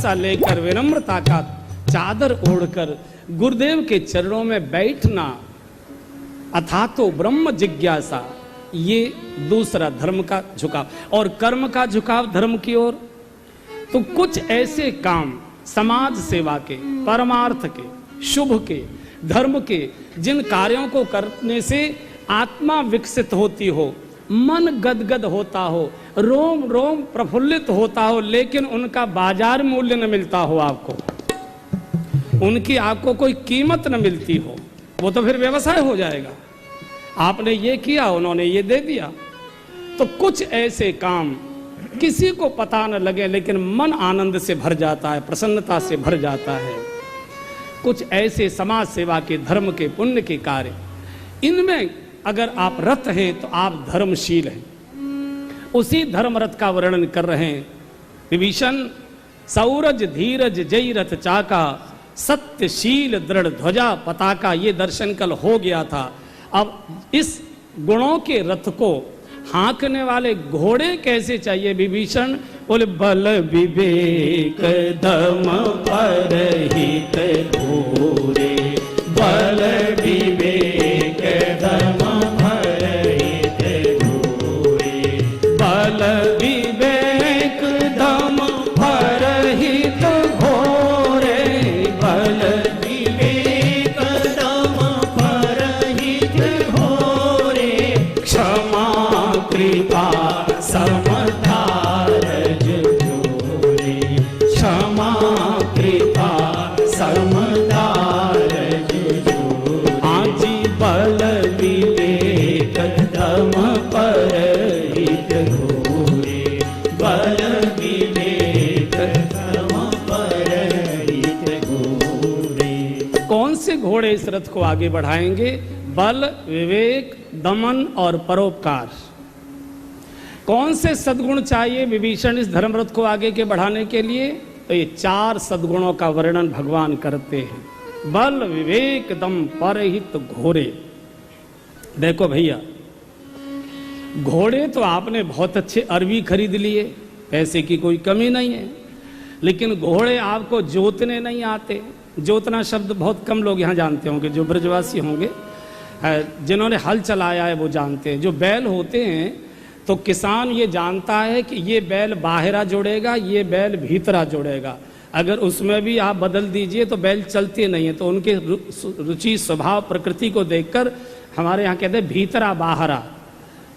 जिज्ञासा लेकर विनम्रता का चादर ओढ़कर गुरुदेव के चरणों में बैठना, अथा तो ब्रह्म जिज्ञासा, ये दूसरा धर्म का झुकाव। और कर्म का झुकाव धर्म की ओर, तो कुछ ऐसे काम समाज सेवा के, परमार्थ के, शुभ के, धर्म के, जिन कार्यों को करने से आत्मा विकसित होती हो, मन गदगद होता हो, रोम रोम प्रफुल्लित होता हो, लेकिन उनका बाजार मूल्य न मिलता हो, आपको उनकी आपको कोई कीमत न मिलती हो, वो तो फिर व्यवसाय हो जाएगा। आपने ये किया, उन्होंने ये दे दिया। तो कुछ ऐसे काम किसी को पता न लगे लेकिन मन आनंद से भर जाता है, प्रसन्नता से भर जाता है। कुछ ऐसे समाज सेवा के, धर्म के, पुण्य के कार्य, इनमें अगर आप रत हैं तो आप धर्मशील हैं। उसी धर्म रथ का वर्णन कर रहे हैं विभीषण। सौरज धीरज जय रथ चाका, सत्यशील दृढ़ ध्वजा पताका, ये दर्शन कल हो गया था। अब इस गुणों के रथ को हाँकने वाले घोड़े कैसे चाहिए विभीषण? बोले बल विवेक दम परहित घोरे, बल विवेक दम परहित घोरे, बल विवेक दम परहित घोरे, बल विवेक दम परहित घोरे, क्षमा कृपा समधारज जोरे, क्षमा कृपा समधारज जोरे, आजी बल विवेक दम परहित घोरे, बल विवेक दम परहित घोरे। कौन से घोड़े इस रथ को आगे बढ़ाएंगे? बल, विवेक, दमन और परोपकार। कौन से सद्गुण चाहिए विभीषण इस धर्मरथ को आगे के बढ़ाने के लिए? तो ये 4 सद्गुणों का वर्णन भगवान करते हैं। बल, विवेक, दम, परहित घोरे। देखो भैया, घोड़े तो आपने बहुत अच्छे अरबी खरीद लिए, पैसे की कोई कमी नहीं है, लेकिन घोड़े आपको जोतने नहीं आते। जोतना शब्द बहुत कम लोग यहाँ जानते होंगे, जो ब्रजवासी होंगे, जिन्होंने हल चलाया है वो जानते हैं। जो बैल होते हैं तो किसान ये जानता है कि ये बैल बाहरा जोड़ेगा, ये बैल भीतरा जोड़ेगा। अगर उसमें भी आप बदल दीजिए तो बैल चलते नहीं है। तो उनके रुचि, स्वभाव, प्रकृति को देखकर हमारे यहाँ कहते हैं भीतरा बाहरा,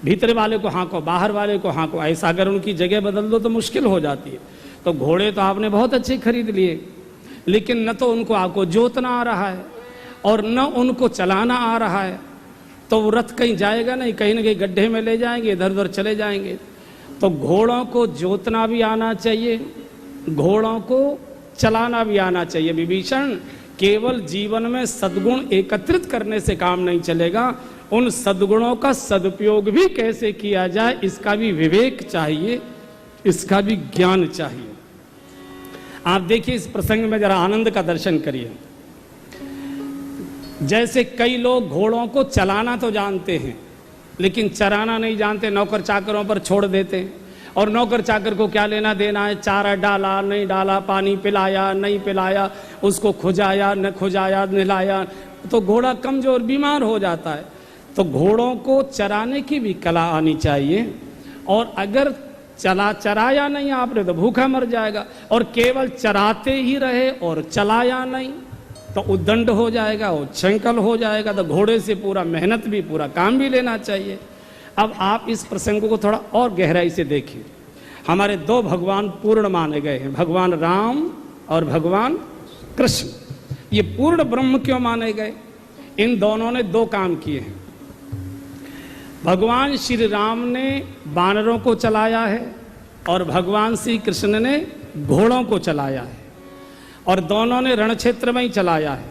भीतरे वाले को हाँको, बाहर वाले को हाँको। ऐसा अगर उनकी जगह बदल दो तो मुश्किल हो जाती है। तो घोड़े तो आपने बहुत अच्छे खरीद लिए, लेकिन न तो उनको आपको जोतना आ रहा है और न उनको चलाना आ रहा है, तो वो रथ कहीं जाएगा नहीं, कहीं ना कहीं गड्ढे में ले जाएंगे, इधर उधर चले जाएंगे। तो घोड़ों को जोतना भी आना चाहिए, घोड़ों को चलाना भी आना चाहिए। विभीषण, केवल जीवन में सद्गुण एकत्रित करने से काम नहीं चलेगा, उन सद्गुणों का सदुपयोग भी कैसे किया जाए इसका भी विवेक चाहिए, इसका भी ज्ञान चाहिए। आप देखिए इस प्रसंग में जरा आनंद का दर्शन करिए। जैसे कई लोग घोड़ों को चलाना तो जानते हैं लेकिन चराना नहीं जानते, नौकर चाकरों पर छोड़ देते हैं। और नौकर चाकर को क्या लेना देना है, चारा डाला नहीं डाला, पानी पिलाया नहीं पिलाया, उसको खुजाया न खुजाया, नहलाया, तो घोड़ा कमजोर बीमार हो जाता है। तो घोड़ों को चराने की भी कला आनी चाहिए। और अगर चराया नहीं आपने तो भूखा मर जाएगा। और केवल चराते ही रहे और चलाया नहीं तो उद्दंड हो जाएगा, उच्छृंखल हो जाएगा। तो घोड़े से पूरा मेहनत भी, पूरा काम भी लेना चाहिए। अब आप इस प्रसंग को थोड़ा और गहराई से देखिए। हमारे 2 भगवान पूर्ण माने गए हैं, भगवान राम और भगवान कृष्ण। ये पूर्ण ब्रह्म क्यों माने गए? इन दोनों ने 2 काम किए हैं। भगवान श्री राम ने वानरों को चलाया है और भगवान श्री कृष्ण ने घोड़ों को चलाया है, और दोनों ने रण क्षेत्र में ही चलाया है।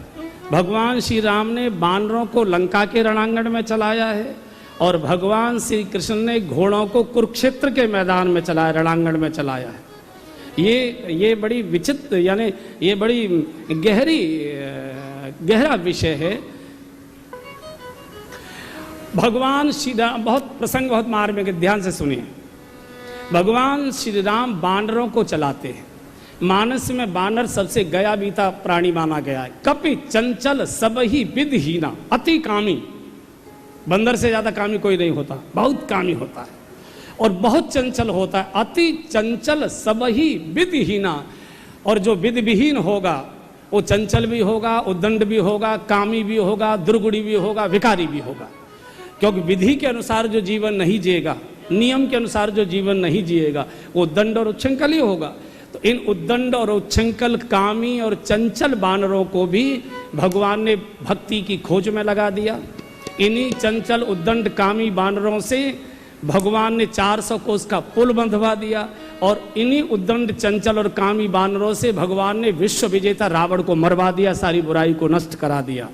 भगवान श्री राम ने वानरों को लंका के रणांगण में चलाया है और भगवान श्री कृष्ण ने घोड़ों को कुरुक्षेत्र के मैदान में चलाया, रणांगण में चलाया है। ये बड़ी विचित्र, यानी ये बड़ी गहरा विषय है। भगवान श्री राम, बहुत प्रसंग बहुत मार्मिक है, ध्यान से सुनिए। भगवान श्री राम वानरों को चलाते हैं, मानस में बानर सबसे गया बीता प्राणी माना गया है। कपि चंचल सब ही विधहीना, अति कामी। बंदर से ज्यादा कामी कोई नहीं होता, बहुत कामी होता है और बहुत चंचल होता है। अति चंचल सब ही विधहीना, और जो विधि विहीन होगा वो चंचल भी होगा, उद्दंड भी होगा, कामी भी होगा, दुर्गुणी भी होगा, विकारी भी होगा। क्योंकि विधि के अनुसार जो जीवन नहीं जिएगा, नियम के अनुसार जो जीवन नहीं जिएगा, वो उद्दंड और उच्छृंखल ही होगा। तो इन उद्दंड और उच्छृंखल, कामी और चंचल बानरों को भी भगवान ने भक्ति की खोज में लगा दिया। इन्हीं चंचल, उद्दंड, कामी बानरों से भगवान ने 400 कोस का पुल बंधवा दिया, और इन्हीं उद्दंड, चंचल और कामी बानरों से भगवान ने विश्व विजेता रावण को मरवा दिया, सारी बुराई को नष्ट करा दिया।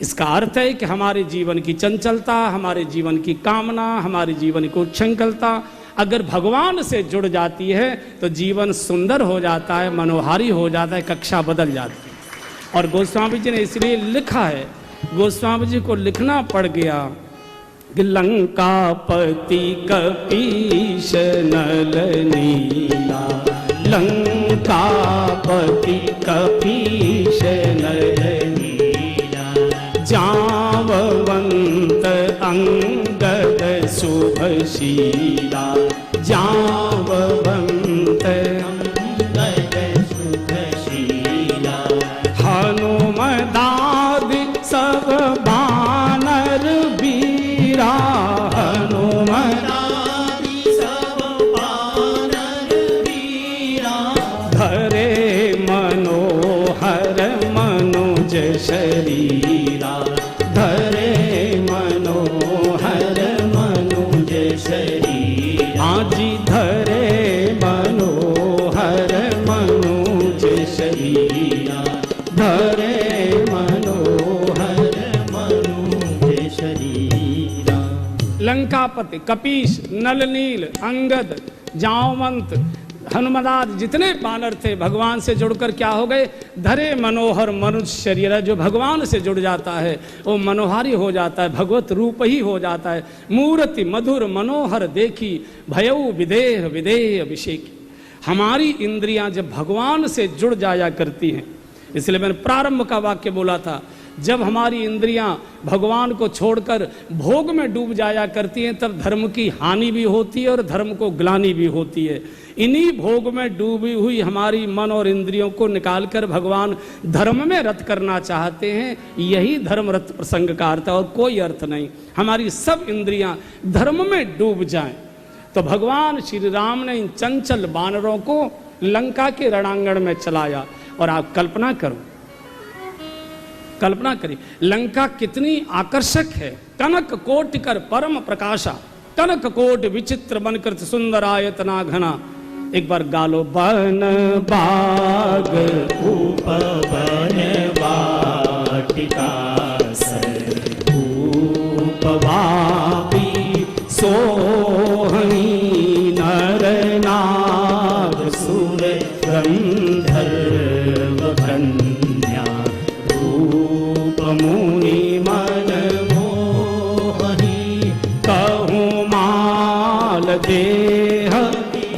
इसका अर्थ है कि हमारे जीवन की चंचलता, हमारे जीवन की कामना, हमारे जीवन की उच्छृंखलता अगर भगवान से जुड़ जाती है तो जीवन सुंदर हो जाता है, मनोहारी हो जाता है, कक्षा बदल जाती है। और गोस्वामी जी ने इसलिए लिखा है, गोस्वामी जी को लिखना पड़ गया कि लंकापति कपीश नल नीला, लंकापति कपीश नल नीला, जावंत अंगद शुभशीला, जावंत अंगद शुभशीला, हनुमदादि सब बानर बीरा, हनुमदादि सब बानर बीरा, धरे मनोहर मनुज शरीरा, धरे मनोहर मनुज शरीरा, आजी धरे मनोहर मनुज शरीरा, धरे मनोहर मनुज शरीरा। लंकापति, कपीश, नलनील, अंगद, जावंत, हनुमदाद जितने बानर थे भगवान से जुड़कर क्या हो गए? धरे मनोहर मनुष्य शरीर। जो भगवान से जुड़ जाता है वो मनोहारी हो जाता है, भगवत रूप ही हो जाता है। मूर्ति मधुर मनोहर देखी, भयऊ विदेह विदेह अभिषेकी। हमारी इंद्रियां जब भगवान से जुड़ जाया करती हैं, इसलिए मैंने प्रारंभ का वाक्य बोला था, जब हमारी इंद्रियां भगवान को छोड़कर भोग में डूब जाया करती हैं तब धर्म की हानि भी होती है और धर्म को ग्लानि भी होती है। इन्हीं भोग में डूबी हुई हमारी मन और इंद्रियों को निकालकर भगवान धर्म में रत करना चाहते हैं। यही धर्म रत प्रसंग का अर्थ है और कोई अर्थ नहीं। हमारी सब इंद्रियां धर्म में डूब जाएं तो भगवान श्री राम ने इन चंचल बानरों को लंका के रणांगण में चलाया। और आप कल्पना करो, कल्पना करिए लंका कितनी आकर्षक है। कनक कोटि कर परम प्रकाशा, कनक कोट विचित्र बनकर सुंदर आयतना घना। एक बार गालो। बन बाग उपवन वाटिका उपवापी सोहनी नर नाग सुर गंधर्व कन्या रूप मुनि मन मोहनी कहूँ माल देह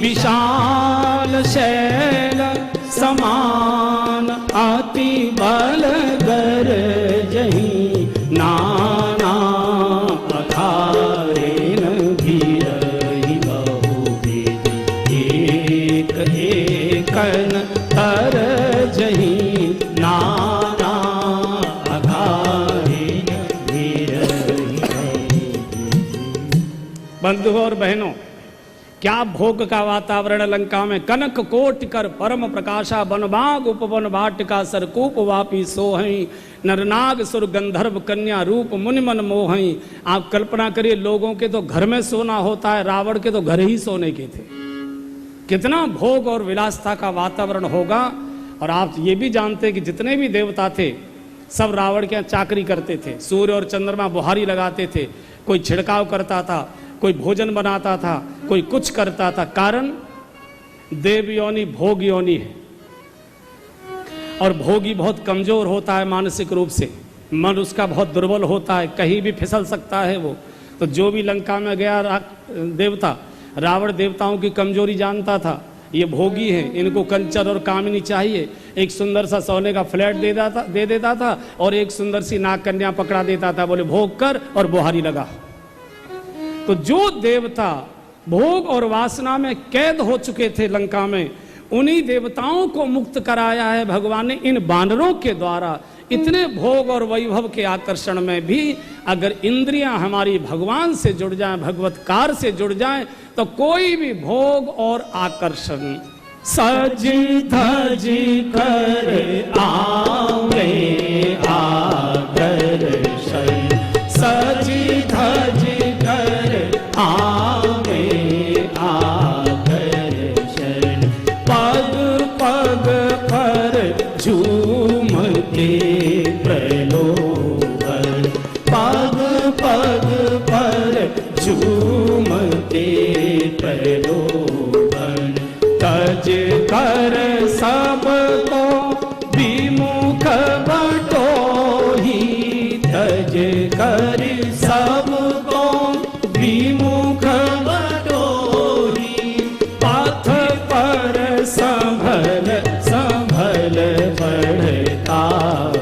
विशाल शैल समान अति बल गर जही नाना अखारेन धीरहि बहुविधि एक एकन तर जही नाना अखारेन धीरहि बहुविधि। बंधुओं और बहनों, क्या भोग का वातावरण लंका में। कनक कोट कर परम प्रकाशा, बनबाग उपवन वाटिका सरकूप वापी सोहई नरनाग सुर गंधर्व कन्या रूप मुनिमन मोहई। आप कल्पना करिए, लोगों के तो घर में सोना होता है, रावण के तो घर ही सोने के थे। कितना भोग और विलासता का वातावरण होगा। और आप ये भी जानते कि जितने भी देवता थे सब रावण के यहाँ चाकरी करते थे। सूर्य और चंद्रमा बुहारी लगाते थे, कोई छिड़काव करता था, कोई भोजन बनाता था, कोई कुछ करता था। कारण देव योनि भोग योनि है और भोगी बहुत कमजोर होता है मानसिक रूप से। मन उसका बहुत दुर्बल होता है, कहीं भी फिसल सकता है वो। तो जो भी लंका में गया देवता, रावण देवताओं की कमजोरी जानता था। ये भोगी हैं, इनको कंचर और कामिनी चाहिए। एक सुंदर सा सोने का फ्लैट दे देता था और एक सुंदर सी नाग कन्या पकड़ा देता था, बोले भोग कर और बुहारी लगा। तो जो देवता भोग और वासना में कैद हो चुके थे लंका में, उन्हीं देवताओं को मुक्त कराया है भगवान ने इन बानरों के द्वारा। इतने भोग और वैभव के आकर्षण में भी अगर इंद्रियां हमारी भगवान से जुड़ जाएं, भगवत्कार से जुड़ जाएं, तो कोई भी भोग और आकर्षण सज धज कर आवे आकर्षण, सज धज कर आवे आकर्षण, पग पग पर झूमते प्रलोभन, पग पग पर झूमते प्रलोभन, तज कर सबको विमुख बटोही, तज कर सबको विमुख बटोही, पथ पर संभल